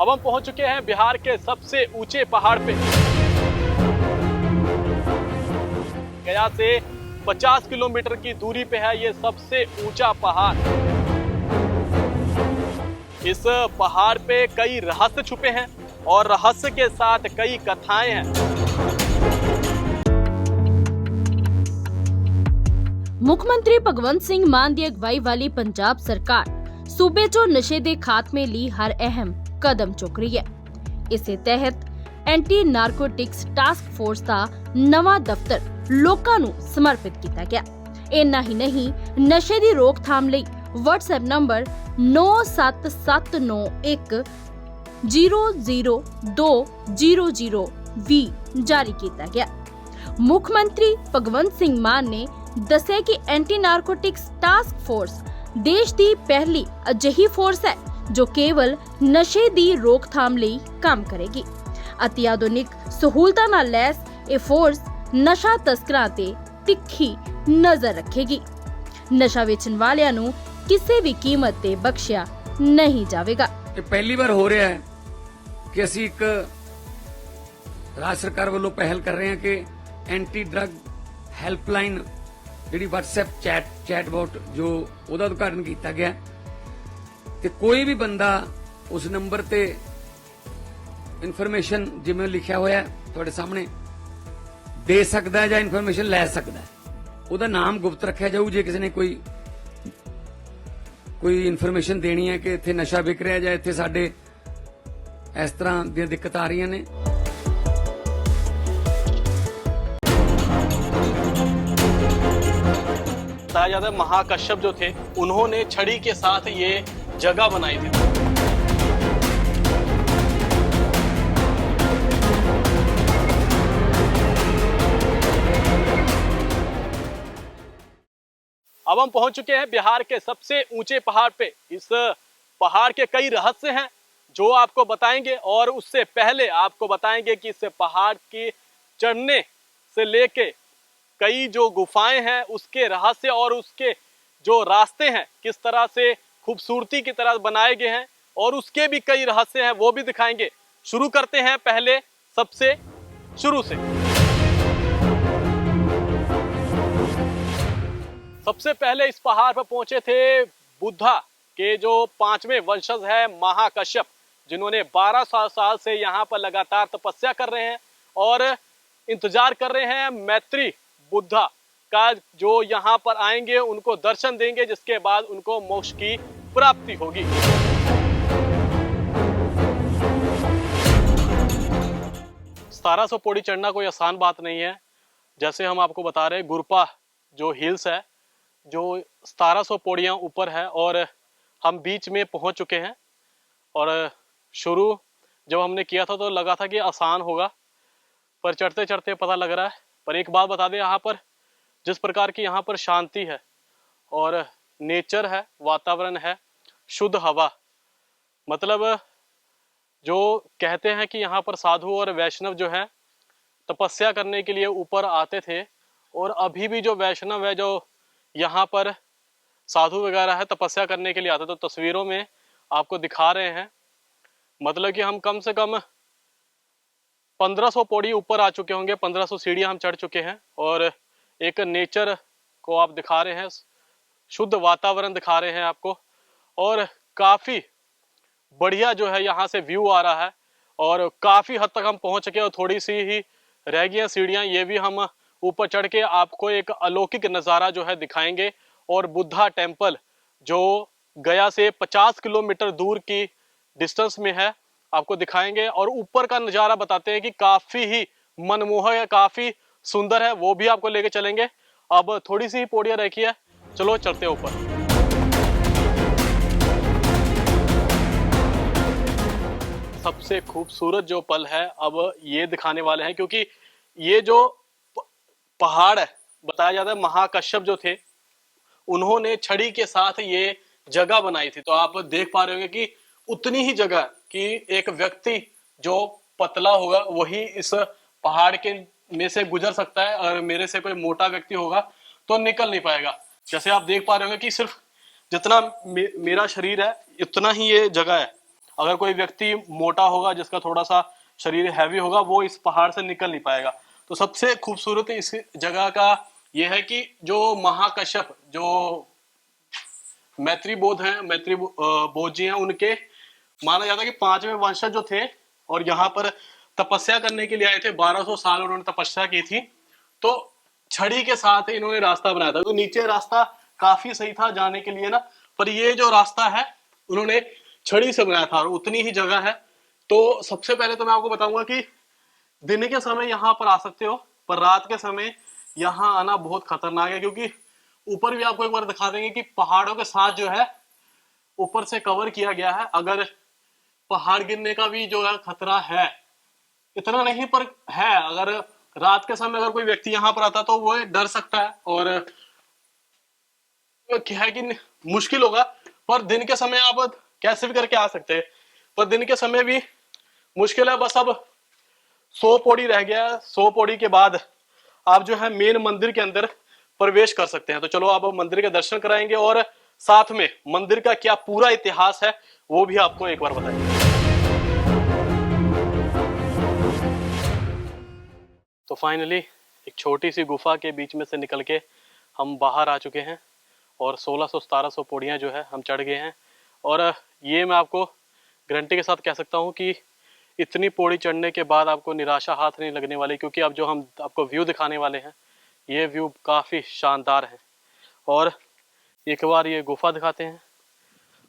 अब हम पहुंच चुके हैं बिहार के सबसे ऊंचे पहाड़ पे। गया से 50 किलोमीटर की दूरी पे है ये सबसे ऊंचा पहाड़। इस पहाड़ पे कई रहस्य छुपे हैं और रहस्य के साथ कई कथाएं हैं। ਮੁੱਖ-ਮੰਤਰੀ ਭਗਵੰਤ ਸਿੰਘ ਮਾਨ ਦੀ ਅਗਵਾਈ ਵਾਲੀ ਪੰਜਾਬ ਸਰਕਾਰ ਸੂਬੇ 'ਚੋਂ ਨਸ਼ੇ ਦੇ ਖਾਤਮੇ ਲਈ ਹਰ ਅਹਿਮ ਕਦਮ ਚੁੱਕ ਰਹੀ ਹੈ। ਇਸੇ ਤਹਿਤ ਐਂਟੀ ਨਾਰਕੋਟਿਕਸ ਟਾਸਕ ਫੋਰਸ ਦਾ ਨਵਾਂ ਦਫ਼ਤਰ ਲੋਕਾਂ ਨੂੰ ਸਮਰਪਿਤ ਕੀਤਾ ਗਿਆ। ਇੰਨਾ ਹੀ ਨਹੀਂ, ਨਸ਼ੇ ਦੀ ਰੋਕਥਾਮ ਲਈ WhatsApp ਨੰਬਰ 9771100200 ਵੀ ਜਾਰੀ ਕੀਤਾ ਗਿਆ। ਮੁੱਖ ਮੰਤਰੀ ਭਗਵੰਤ ਸਿੰਘ ਮਾਨ ਨੇ ਦੱਸਿਆ ਕਿ ਐਂਟੀ ਨਾਰਕੋਟਿਕਸ ਟਾਸਕ ਫੋਰਸ ਦੇਸ਼ ਦੀ ਪਹਿਲੀ ਅਜਿਹੀ ਫੋਰਸ ਹੈ ਜੋ ਕੇਵਲ ਨਸ਼ੇ ਦੀ ਰੋਕਥਾਮ ਲਈ ਕੰਮ ਕਰੇਗੀ। ਅਤੀ ਆਧੁਨਿਕ ਸਹੂਲਤਾਂ ਨਾਲ ਲੈਸ ਇਹ ਫੋਰਸ ਨਸ਼ਾ ਤਸਕਰਾਂ ਤੇ ਤਿੱਖੀ ਨਜ਼ਰ ਰੱਖੇਗੀ। ਨਸ਼ਾ ਵੇਚਣ ਵਾਲਿਆਂ ਨੂੰ ਕਿਸੇ ਵੀ ਕੀਮਤ ਤੇ ਬਖਸ਼ਿਆ ਨਹੀਂ ਜਾਵੇਗਾ। ਇਹ ਪਹਿਲੀ ਵਾਰ ਹੋ ਰਿਹਾ ਹੈ ਕਿ ਅਸੀਂ ਇੱਕ ਰਾਜ ਸਰਕਾਰ ਵੱਲੋਂ ਪਹਿਲ ਕਰ ਰਹੇ ਹਾਂ ਕਿ ਐਂਟੀ ਡਰੱਗ ਹੈਲਪਲਾਈਨ ਜਿਹੜੀ WhatsApp ਚੈਟਬੋਟ ਜੋ ਉਹਦਾ ਉਦਘਾਟਨ ਕੀਤਾ ਗਿਆ ਤੇ ਕੋਈ ਵੀ ਬੰਦਾ ਉਸ ਨੰਬਰ ਤੇ ਇਨਫੋਰਮੇਸ਼ਨ ਜਿਵੇਂ ਲਿਖਿਆ ਹੋਇਆ ਤੁਹਾਡੇ ਸਾਹਮਣੇ ਦੇ ਸਕਦਾ ਹੈ ਜਾਂ ਇਨਫੋਰਮੇਸ਼ਨ ਲੈ ਸਕਦਾ ਹੈ। ਉਹਦਾ ਨਾਮ ਗੁਪਤ ਰੱਖਿਆ ਜਾਊ। ਜੇ ਕਿਸੇ ਨੇ ਕੋਈ ਇਨਫੋਰਮੇਸ਼ਨ ਦੇਣੀ ਹੈ ਕਿ ਇੱਥੇ ਨਸ਼ਾ ਵਿਕ ਰਿਹਾ ਜਾਂ ਇੱਥੇ ਸਾਡੇ ਇਸ ਤਰ੍ਹਾਂ ਦੀਆਂ ਦਿੱਕਤਾਂ ਆ ਰਹੀਆਂ ਨੇ, बताया जाता है महाकश्यप जो थे उन्होंने छड़ी के साथ ये जगह बनाई थी। अब हम पहुंच चुके हैं बिहार के सबसे ऊंचे पहाड़ पे। इस पहाड़ के कई रहस्य हैं जो आपको बताएंगे और उससे पहले आपको बताएंगे कि इस पहाड़ के चढ़ने से लेके कई जो गुफाएं हैं उसके रहस्य और उसके जो रास्ते हैं किस तरह से खूबसूरती की तरह बनाए गए हैं और उसके भी कई रहस्य हैं वो भी दिखाएंगे। शुरू करते हैं पहले सबसे शुरू से। सबसे पहले इस पहाड़ पर पहुंचे थे बुद्धा के जो 5वें वंशज है महाकश्यप, जिन्होंने 12 साल से यहाँ पर लगातार तपस्या कर रहे हैं और इंतजार कर रहे हैं मैत्री बुद्धा का, जो यहाँ पर आएंगे उनको दर्शन देंगे जिसके बाद उनको मोक्ष की प्राप्ति होगी। सतारह सौ पौड़ी चढ़ना कोई आसान बात नहीं है। जैसे हम आपको बता रहे हैं गुरपा जो हिल्स है जो 1700 पौड़ियाँ ऊपर है और हम बीच में पहुँच चुके हैं। और शुरू जब हमने किया था तो लगा था कि आसान होगा, पर चढ़ते चढ़ते पता लग रहा है। पर एक बात बता दें, यहाँ पर जिस प्रकार की यहाँ पर शांति है और नेचर है, वातावरण है, शुद्ध हवा, मतलब जो कहते हैं कि यहाँ पर साधु और वैष्णव जो है तपस्या करने के लिए ऊपर आते थे और अभी भी जो वैष्णव है जो यहाँ पर साधु वगैरह है तपस्या करने के लिए आते, तो तस्वीरों में आपको दिखा रहे हैं। मतलब कि हम कम से कम 1500 पौड़ी ऊपर आ चुके होंगे, 1500 सीढ़ियाँ हम चढ़ चुके हैं और एक नेचर को आप दिखा रहे हैं, शुद्ध वातावरण दिखा रहे हैं आपको और काफ़ी बढ़िया जो है यहाँ से व्यू आ रहा है और काफ़ी हद तक हम पहुँच चुके और थोड़ी सी ही रह गई हैं सीढ़ियाँ, ये भी हम ऊपर चढ़ के आपको एक अलौकिक नज़ारा जो है दिखाएंगे। और बुद्धा टेम्पल जो गया से 50 किलोमीटर दूर की डिस्टेंस में है आपको दिखाएंगे और ऊपर का नज़ारा बताते हैं कि काफ़ी ही मनमोहक है, काफ़ी सुंदर है, वो भी आपको लेके चलेंगे। अब थोड़ी सी पौड़ियाँ रखी है, चलो चढ़ते हैं ऊपर। सबसे खूबसूरत जो पल है अब ये दिखाने वाले हैं, क्योंकि ये जो पहाड़ है बताया जाता है महाकश्यप जो थे उन्होंने छड़ी के साथ ये जगह बनाई थी। तो आप देख पा रहे होंगे कि उतनी ही जगह कि एक व्यक्ति जो पतला होगा वही इस पहाड़ के में से गुजर सकता है और मेरे से कोई मोटा व्यक्ति होगा तो निकल नहीं पाएगा। जैसे आप देख पा रहे होंगे कि सिर्फ जितना मेरा शरीर है इतना ही ये जगह है अगर कोई व्यक्ति मोटा होगा, जिसका थोड़ा सा शरीर हैवी होगा, वो इस पहाड़ से निकल नहीं पाएगा। तो सबसे खूबसूरत इस जगह का ये है कि जो महाकश्यप, जो मैत्री बोध हैं, मैत्री बोध जी हैं, उनके माना जाता है कि 5वें वंशज जो थे और यहाँ पर तपस्या करने के लिए आए थे, 1200 साल उन्होंने तपस्या की थी। तो छड़ी के साथ इन्होंने रास्ता बनाया था। तो नीचे रास्ता काफी सही था जाने के लिए ना, पर ये जो रास्ता है उन्होंने छड़ी से बनाया था और उतनी ही जगह है। तो सबसे पहले तो मैं आपको बताऊंगा कि दिन के समय यहाँ पर आ सकते हो, पर रात के समय यहाँ आना बहुत खतरनाक है, क्योंकि ऊपर भी आपको एक बार दिखा देंगे कि पहाड़ों के साथ जो है ऊपर से कवर किया गया है। अगर पहाड़ गिरने का भी जो है खतरा है, इतना नहीं पर है। अगर रात के समय अगर कोई व्यक्ति यहाँ पर आता तो वो डर सकता है और क्या है कि मुश्किल होगा। पर दिन के समय आप कैसे भी करके आ सकते हैं, पर दिन के समय भी मुश्किल है। बस अब 100 पौड़ी रह गया है। 100 पौड़ी के बाद आप जो है मेन मंदिर के अंदर प्रवेश कर सकते हैं। तो चलो आप मंदिर के दर्शन कराएंगे और साथ में मंदिर का क्या पूरा इतिहास है वो भी आपको एक बार बताएंगे। तो फाइनली एक छोटी सी गुफा के बीच में से निकल के हम बाहर आ चुके हैं और 1600-1700 पौड़ियाँ जो है हम चढ़ गए हैं। और ये मैं आपको गारंटी के साथ कह सकता हूँ कि इतनी पौड़ी चढ़ने के बाद आपको निराशा हाथ नहीं लगने वाली, क्योंकि अब जो हम आपको व्यू दिखाने वाले हैं ये व्यू काफ़ी शानदार है। और एक बार ये गुफा दिखाते हैं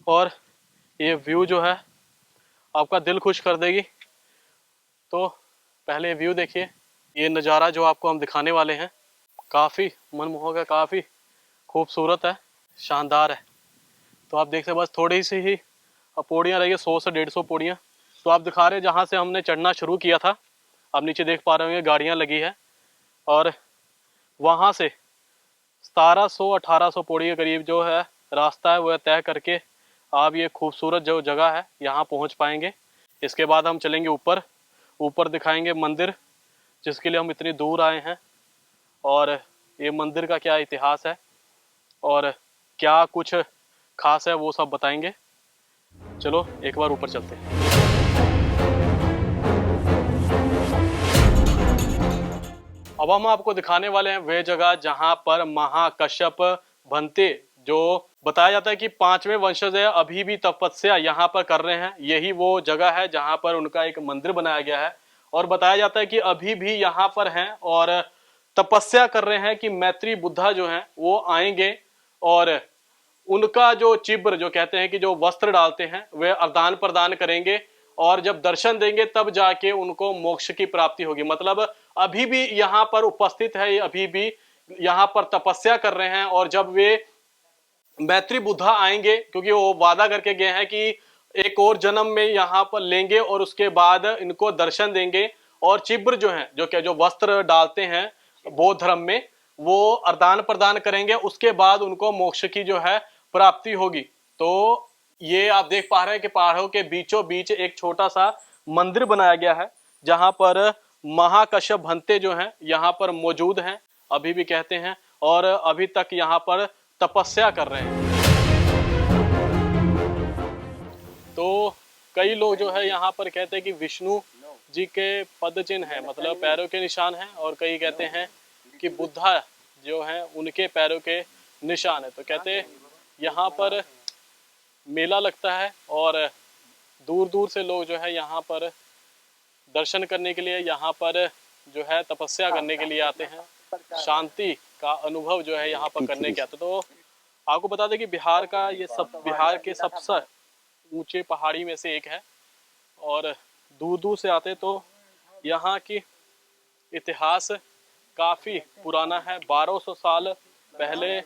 और ये व्यू जो है आपका दिल खुश कर देगी। तो पहले व्यू देखिए, ये नज़ारा जो आपको हम दिखाने वाले हैं काफ़ी मनमोहक है, काफ़ी खूबसूरत है, शानदार है। तो आप देख सकते बस थोड़ी सी ही पौड़ियाँ रही है, 100 से 150 पौड़ियाँ। तो आप दिखा रहे हैं जहाँ से हमने चढ़ना शुरू किया था, आप नीचे देख पा रहे होंगे गाड़ियाँ लगी है, और वहाँ से 1700-1800 पौड़ी के करीब जो है रास्ता है वह तय करके आप ये खूबसूरत जो जगह है यहाँ पहुँच पाएंगे। इसके बाद हम चलेंगे ऊपर, ऊपर दिखाएंगे मंदिर जिसके लिए हम इतनी दूर आए हैं, और ये मंदिर का क्या इतिहास है और क्या कुछ खास है वो सब बताएंगे। चलो एक बार ऊपर चलते हैं। अब हम आपको दिखाने वाले हैं वह जगह जहां पर महाकश्यप भंते, जो बताया जाता है कि 5वें वंशज है, अभी भी तपस्या यहाँ पर कर रहे हैं। यही वो जगह है जहां पर उनका एक मंदिर बनाया गया है और बताया जाता है कि अभी भी यहाँ पर हैं और तपस्या कर रहे हैं कि मैत्री बुद्धा जो हैं वो आएंगे और उनका जो चिब्र, जो कहते हैं कि जो वस्त्र डालते हैं, वे आदान प्रदान करेंगे और जब दर्शन देंगे तब जाके उनको मोक्ष की प्राप्ति होगी। मतलब अभी भी यहाँ पर उपस्थित है, अभी भी यहाँ पर तपस्या कर रहे हैं, और जब वे मैत्री बुद्धा आएंगे, क्योंकि वो वादा करके गए हैं कि एक और जन्म में यहाँ पर लेंगे और उसके बाद इनको दर्शन देंगे, और चिब्र जो है, जो वस्त्र डालते हैं बौद्ध धर्म में, वो आदान प्रदान करेंगे, उसके बाद उनको मोक्ष की जो है प्राप्ति होगी। तो ये आप देख पा रहे हैं कि पहाड़ों के बीचों बीच एक छोटा सा मंदिर बनाया गया है जहां पर महाकश्यप भंते जो हैं यहाँ पर मौजूद हैं, अभी भी कहते हैं, और अभी तक यहाँ पर तपस्या कर रहे हैं। तो कई लोग जो है यहाँ पर कहते हैं कि विष्णु जी के पद चिन्ह है, मतलब पैरों के निशान हैं, और कई कहते हैं कि बुद्धा जो हैं उनके पैरों के निशान है। तो कहते हैं यहाँ पर मेला लगता है और दूर दूर से लोग जो है यहाँ पर दर्शन करने के लिए, यहाँ पर जो है तपस्या करने के लिए आते हैं, शांति का अनुभव जो है यहाँ पर करने के आते। तो आपको बता दें कि बिहार के सबसे ऊंचे पहाड़ी में से एक है और दूर दूर से आते। तो यहाँ की इतिहास काफ़ी पुराना है, 1200 साल पहले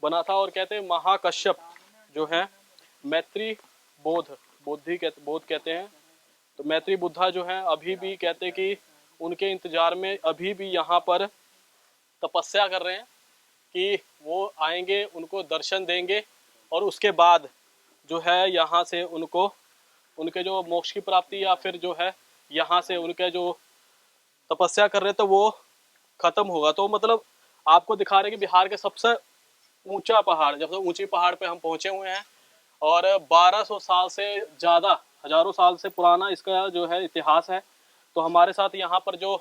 बना था, और कहते हैं महाकश्यप जो है मैत्री बोध कहते हैं। तो मैत्री बुद्धा जो है अभी भी कहते हैं कि उनके इंतजार में अभी भी यहाँ पर तपस्या कर रहे हैं कि वो आएंगे, उनको दर्शन देंगे, और उसके बाद जो है यहाँ से उनको उनके जो मोक्ष की प्राप्ति, या फिर जो है यहाँ से उनके जो तपस्या कर रहे थे वो खत्म होगा। तो मतलब आपको दिखा रहे हैं कि बिहार के सबसे ऊंचा पहाड़, जब ऊंची पहाड़ पे हम पहुंचे हुए हैं, और 1200 साल से ज़्यादा हजारों साल से पुराना इसका जो है इतिहास है। तो हमारे साथ यहाँ पर जो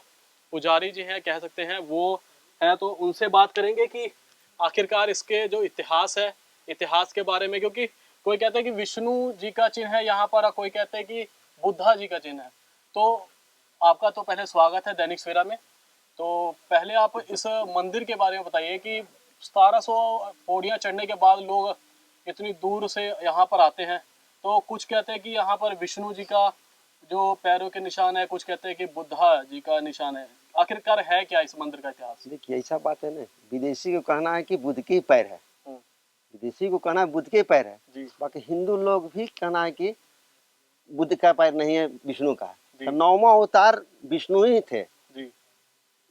पुजारी जी हैं कह सकते हैं वो हैं, तो उनसे बात करेंगे कि आखिरकार इसके जो इतिहास है, इतिहास के बारे में। क्योंकि कोई कहते हैं कि विष्णु जी का चिन्ह है यहाँ पर, कोई कहते हैं कि बुद्धा जी का चिन्ह है। तो आपका तो पहले स्वागत है दैनिक सवेरा में। तो पहले आप इस मंदिर के बारे में बताइए कि 1700 पौड़ियाँ चढ़ने के बाद लोग इतनी दूर से यहाँ पर आते हैं। तो कुछ कहते हैं कि यहाँ पर विष्णु जी का जो पैरों के निशान है, कुछ कहते हैं कि बुद्धा जी का निशान है। आखिरकार है क्या इस मंदिर का इतिहास? देखिए ऐसा बात है ना, विदेशी को कहना है कि बुद्ध के ही पैर है, हम्म, विदेशी को कहना है बुद्ध के पैर है। जी बाकी हिंदू लोग भी कहना है कि बुद्ध का पैर नहीं है, विष्णु का है। जी। तो नौवां अवतार विष्णु ही थे, जी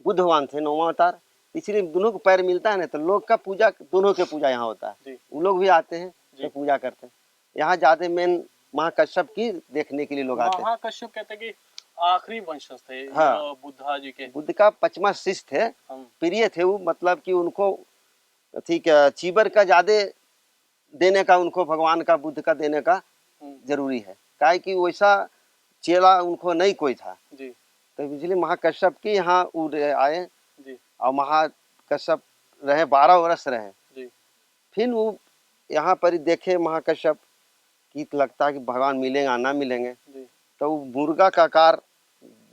बुद्ध भगवान थे नौवां अवतार, इसलिए दोनों को पैर मिलता है ना, तो लोग का पूजा, दोनों के पूजा यहाँ होता है। जी वो लोग भी आते हैं जी। तो पूजा करते हैं। यहाँ ज्यादा मेन महाकश्यप की देखने के लिए लोग आते हैं। महाकश्यप कहते हैं कि आखिरी वंशज थे हाँ। बुद्धा जी के। बुद्ध का 5वां शिष्य थे, हम प्रिय थे वो, मतलब कि उनको ठीक चीबर का ज्यादा देने का, उनको भगवान का बुद्ध का देने का जरूरी है, काहे कि वैसा चेला उनको नहीं कोई था। जी तो इसलिए महाकश्यप के यहाँ वो आए जी और महाकश्यप रहे, 12 वर्ष रहे। जी फिर वो यहाँ पर ही देखे महाकश्यप कि लगता है कि भगवान मिलेंगे ना मिलेंगे, जी तो वो मुर्गा का आकार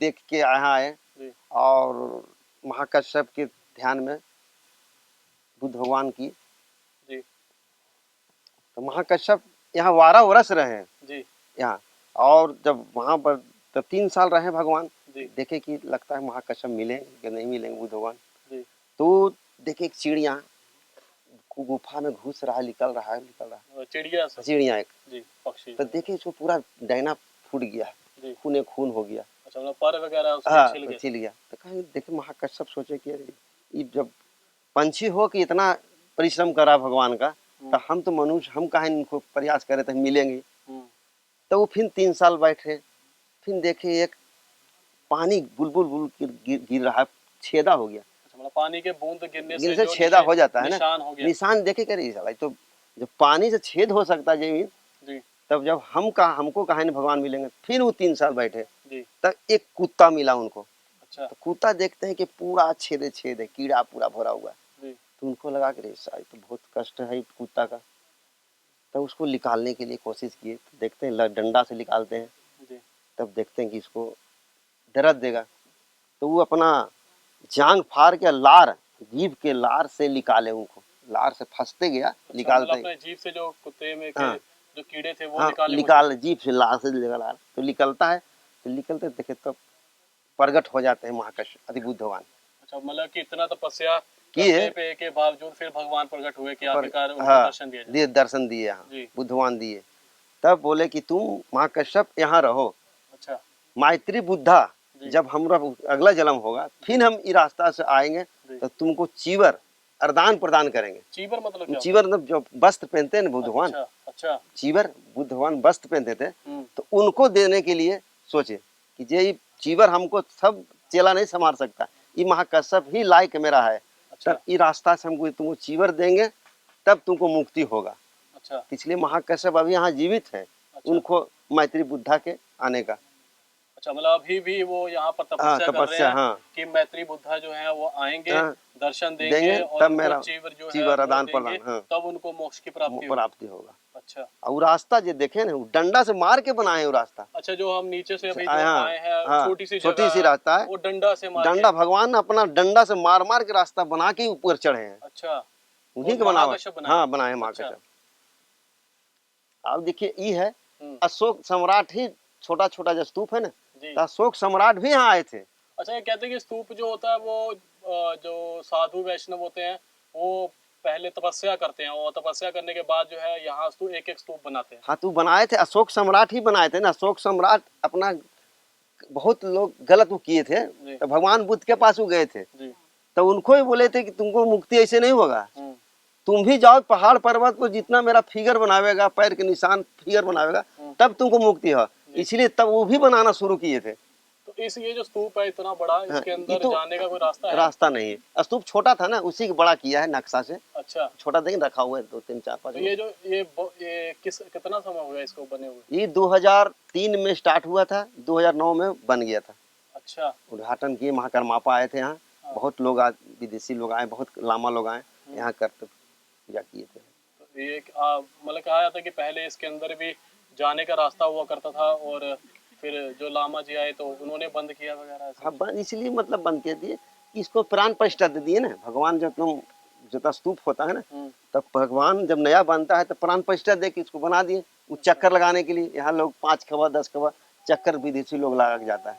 देख के यहाँ आए जी और महाकश्यप के ध्यान में बुद्ध भगवान की, जी तो महाकश्यप यहाँ 12 वर्ष रहे जी यहाँ। और जब वहाँ पर तो 3 साल रहे भगवान, जी देखे कि लगता है महाकश्यप मिलेंगे कि नहीं मिलेंगे बुद्ध भगवान। जी तो देखे एक चिड़िया गुफा में घुस रहा है, निकल रहा है चिड़िया से। चिड़िया एक। जी पक्षी। तो देखे इसको पूरा डैना फूट गया, जी खूने खून हो गया। अच्छा, मतलब पर वगैरह उसके हाँ छिल गए। छिल गया। तो कहा देखे महाकश्यप सोचे कि अरे ये जब पंछी हो कि इतना परिश्रम करा भगवान का, तो हम तो मनुष्य, हम कहा इनको प्रयास करे तो मिलेंगे। तो वो फिर 3 साल बैठे, फिर देखे एक पानी बुलबुल बुल गिर रहा है, छेदा हो गया। अच्छा, मतलब पानी के बूंद गिरने गिरने से से छेदा हो जाता है निशान ना, हो गया। निशान देखे करे साला, तो जब पानी से छेद हो सकता है जमीन, जी तब जब हमको कहा नहीं भगवान मिलेंगे। फिर वो 3 साल बैठे, जी तब एक कुत्ता मिला उनको। अच्छा तो कुत्ता देखते हैं कि पूरा छेद है, कीड़ा पूरा भरा हुआ है। जी तो उनको लगा कि रे साहब तो बहुत कष्ट है कुत्ता का। तब उसको निकालने के लिए कोशिश किए, तो देखते हैं डंडा से निकालते हैं, जी तब देखते हैं कि इसको दर्द देगा। तो वो अपना जांग फाड़ के लार, जीभ के लार से निकाले, उनको लार से फंसते गया, अच्छा, निकालते मतलब अपने जीभ से जो कुत्ते में के हाँ। जो कीड़े थे वो हाँ निकाले। निकाल, जीभ से लार से निकाल, तो निकलता है, तो निकलते देखे तो प्रगट हो जाते हैं महाकश्यप आदि बुद्ध भगवान। अच्छा, मतलब कि इतना तपस्या किए करने पे के बावजूद फिर भगवान प्रकट हुए कि आखिरकार उनको हाँ दर्शन दिया जाए। दिए, दर्शन दिए यहाँ जी। बुद्ध भगवान दिए। तब बोले कि तुम महाकश्यप यहाँ रहो, अच्छा मैत्री बुद्धा, जी। जब हमारा अगला जन्म होगा फिर हम इस रास्ता से आएंगे जी। तो तुमको चीवर अरदान प्रदान करेंगे। चीबर मतलब क्या? चीवर मतलब जो वस्त्र पहनते हैं ना बुद्ध भगवान, अच्छा अच्छा। चीवर बुद्ध भगवान वस्त्र पहनते थे, हम्म, तो उनको देने के लिए सोचे कि ये चीवर हमको सब चेला नहीं संभाल सकता, ये महाकश्यप ही लायक मेरा है। अच्छा तब ये रास्ता से हमको तुमको चीवर देंगे, तब तुमको मुक्ति होगा। अच्छा इसलिए महाकश्यप अभी यहाँ जीवित है, अच्छा। उनको मैत्री बुद्धा के आने का। अच्छा, मतलब अभी भी वो यहाँ पर हाँ तपस्या कर रहे तपस्या, हैं हाँ कि मैत्री बुद्धा जो है वो आएंगे, हाँ, दर्शन देंगे, देंगे और तब उनको मेरा चीवर जो है चीवर वो आदान देंगे, प्रदान, हाँ। तब उनको मोक्ष की प्राप्ति होगी। प्राप्ति होगा। अच्छा और रास्ता जो देखे ना, वो डंडा से मार के बनाए वो रास्ता। अच्छा, जो हम नीचे से अभी जो हाँ, आए हैं, हाँ, छोटी सी छोटी जगह सी रास्ता है, वो डंडा से मार डंडा के। भगवान अपना डंडा से मार मार के रास्ता बना के ऊपर चढ़े हैं, अच्छा, उन्हीं और के बनावा। महाकश्यप बनाए। हाँ बनाए अच्छा। महाकश्यप। अब देखिए ये है हम्म, अशोक सम्राट ही, छोटा छोटा जो स्तूप है ना, जी। तो अशोक सम्राट भी यहाँ आए थे। अच्छा, ये कहते हैं कि स्तूप जो होता है वो जो साधु वैष्णव होते हैं वो पहले तपस्या करते हैं, और तपस्या करने के बाद जो है यहाँ एक एक स्तूप बनाते हैं। हाँ तो बनाए थे, अशोक सम्राट ही बनाए थे ना। अशोक सम्राट अपना, बहुत लोग गलत वो किए थे, जी। तो भगवान बुद्ध के पास वो गए थे, जी तो उनको ही बोले थे कि तुमको मुक्ति ऐसे नहीं होगा, हम्म, तुम भी जाओ पहाड़ पर्वत को, जितना मेरा फिगर बनावेगा, पैर के निशान फिगर बनावेगा, तब तुमको मुक्ति हो। इसलिए तब वो भी बनाना शुरू किए थे। तो तो इस ये जो स्तूप है इतना बड़ा, इसके ये अंदर तो जाने का कोई रास्ता है? रास्ता नहीं है, स्तूप छोटा था ना, उसी को बड़ा किया है नक्शा से। अच्छा, छोटा देखिए रखा हुआ है 2 3 4 5। तो ये कितना समय हो गया इसको बने हुए? ये 2003 में स्टार्ट हुआ था, 2009 में बन गया था। अच्छा, उद्घाटन किए, महाकर्मापा आए थे यहाँ, बहुत लोग विदेशी लोग आए, बहुत लामा लोग आए यहाँ करते पूजा किए थे। तो ये मतलब कहा जाता है कि पहले इसके अंदर भी जाने का रास्ता हुआ करता था और फिर जो लामा जी आए तो उन्होंने बंद किया वगैरह ऐसा? हाँ, इसलिए मतलब बंद कर दिए कि इसको प्राण प्रतिष्ठा दे दिए ना भगवान। जब स्तूप होता है ना, तब भगवान जब नया बनता है तो प्राण प्रतिष्ठा दे के इसको बना दिए। वो चक्कर लगाने के लिए यहाँ लोग 5 खबर 10 खबर चक्कर विदेशी लोग लगा के जाता है।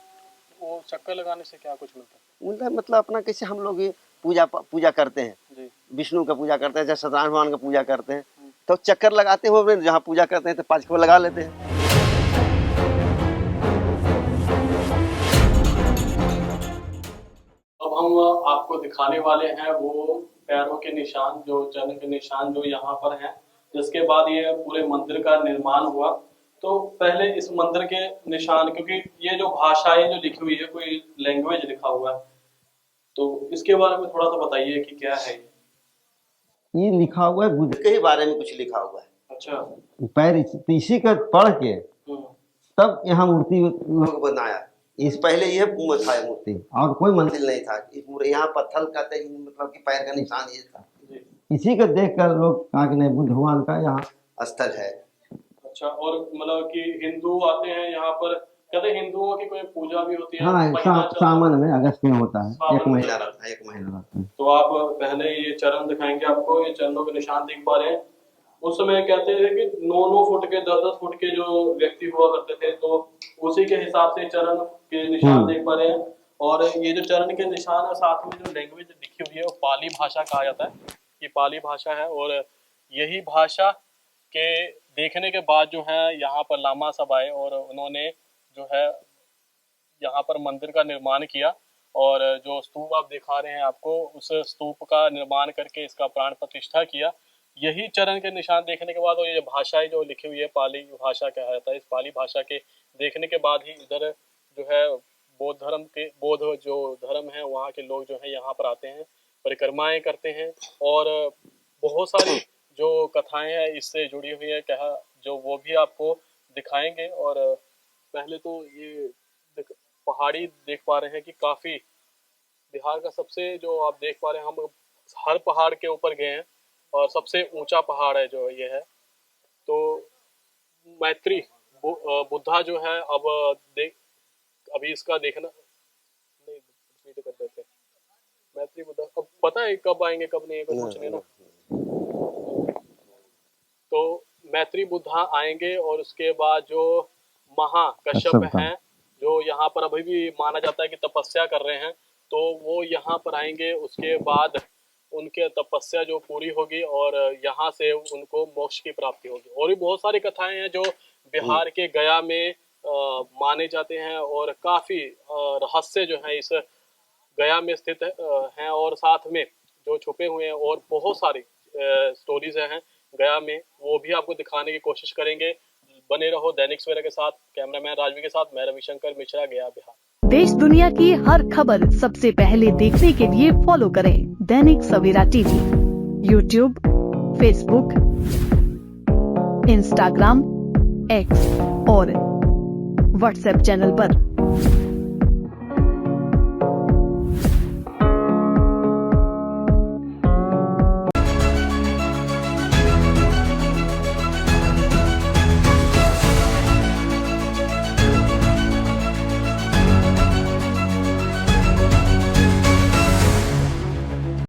वो चक्कर लगाने से क्या कुछ मिलता है? मतलब अपना कैसे हम लोग ये पूजा करते हैं, जी, विष्णु का पूजा करते हैं, जैसे सत्यनारायण भगवान का पूजा करते हैं, तो चक्कर लगाते हुए जहाँ पूजा करते हैं तो 5 खबर लगा लेते हैं। अब हम आपको दिखाने वाले हैं वो पैरों के निशान, जो चरण के निशान जो यहाँ पर हैं, जिसके बाद ये पूरे मंदिर का निर्माण हुआ। तो पहले इस मंदिर के निशान, क्योंकि ये जो भाषाएं जो लिखी हुई है, कोई लैंग्वेज लिखा हुआ है, तो इसके बारे में थोड़ा सा बताइए कि क्या है ये लिखा हुआ है, बुद्ध के ही बारे में कुछ लिखा हुआ है। अच्छा, पैर इसी का पढ़ के हम्म, तब यहाँ मूर्ति लोग बनाया। इस पहले ये था मूर्ति, और कोई मंदिर नहीं था। यहाँ पत्थर का मतलब कि पैर का निशान ये था। जी, इसी को देख कर लोग कहा कि नहीं, बुद्ध भगवान का यहाँ स्थल है। अच्छा, और मतलब कि हिंदू आते हैं यहाँ पर, कहते हैं हिंदुओं की कोई पूजा भी होती है? हाँ, महीना चलता सावन में, अगस्त में होता है। सावन एक में महीना रहता है, 1 महीना रहता है। तो आप पहले ये चरण दिखाएंगे आपको, ये चरणों के निशान देख पा रहे हैं। उस समय कहते थे कि 9-9 फुट के 10-10 फुट के जो व्यक्ति हुआ करते थे, तो उसी के हिसाब से चरण के निशान देख पा रहे हैं। और ये जो चरण के निशान है, साथ में जो लैंग्वेज लिखी हुई है वो पाली भाषा कहा जाता है। ये पाली भाषा है, और यही भाषा के देखने के बाद जो है यहाँ पर लामा सब आए और उन्होंने जो है यहाँ पर मंदिर का निर्माण किया। और जो स्तूप आप दिखा रहे हैं आपको, उस स्तूप का निर्माण करके इसका प्राण प्रतिष्ठा किया। यही चरण के निशान देखने के बाद, और ये भाषाएं जो लिखी हुई है पाली भाषा कहा जाता है, इस पाली भाषा के देखने के बाद ही इधर जो है बौद्ध जो धर्म है वहाँ के लोग जो है यहाँ पर आते हैं, परिक्रमाएं करते हैं। और बहुत सारी जो कथाएं हैं इससे जुड़ी हुई है, कहा जो वो भी आपको दिखाएंगे। और पहले तो ये पहाड़ी देख पा रहे हैं कि काफी बिहार का सबसे, जो आप देख पा रहे हैं, हम हर पहाड़ के ऊपर गए हैं और सबसे ऊंचा पहाड़ है जो ये है। तो मैत्री बुद्धा जो है, अभी इसका देखना नहीं, वीडियो कर देते हैं। मैत्री बुद्धा अब पता है कब आएंगे कब नहीं, कुछ नहीं ना। तो मैत्री बुद्धा आएंगे, और उसके बाद जो महाकश्यप हैं, जो यहाँ पर अभी भी माना जाता है कि तपस्या कर रहे हैं, तो वो यहाँ पर आएंगे। उसके बाद उनके तपस्या जो पूरी होगी और यहाँ से उनको मोक्ष की प्राप्ति होगी। और भी बहुत सारी कथाएं हैं जो बिहार के गया में माने जाते हैं, और काफी रहस्य जो है इस गया में स्थित हैं, और साथ में जो छुपे हुए हैं और बहुत सारी स्टोरीज हैं गया में, वो भी आपको दिखाने की कोशिश करेंगे। बने रहो दैनिक सवेरा के साथ। कैमरामैन राजवी के साथ मैं रविशंकर मिश्रा, गया बिहार। देश दुनिया की हर खबर सबसे पहले देखने के लिए फॉलो करें Dainik Savera TV, YouTube, Facebook, Instagram, X और व्हाट्सएप चैनल पर।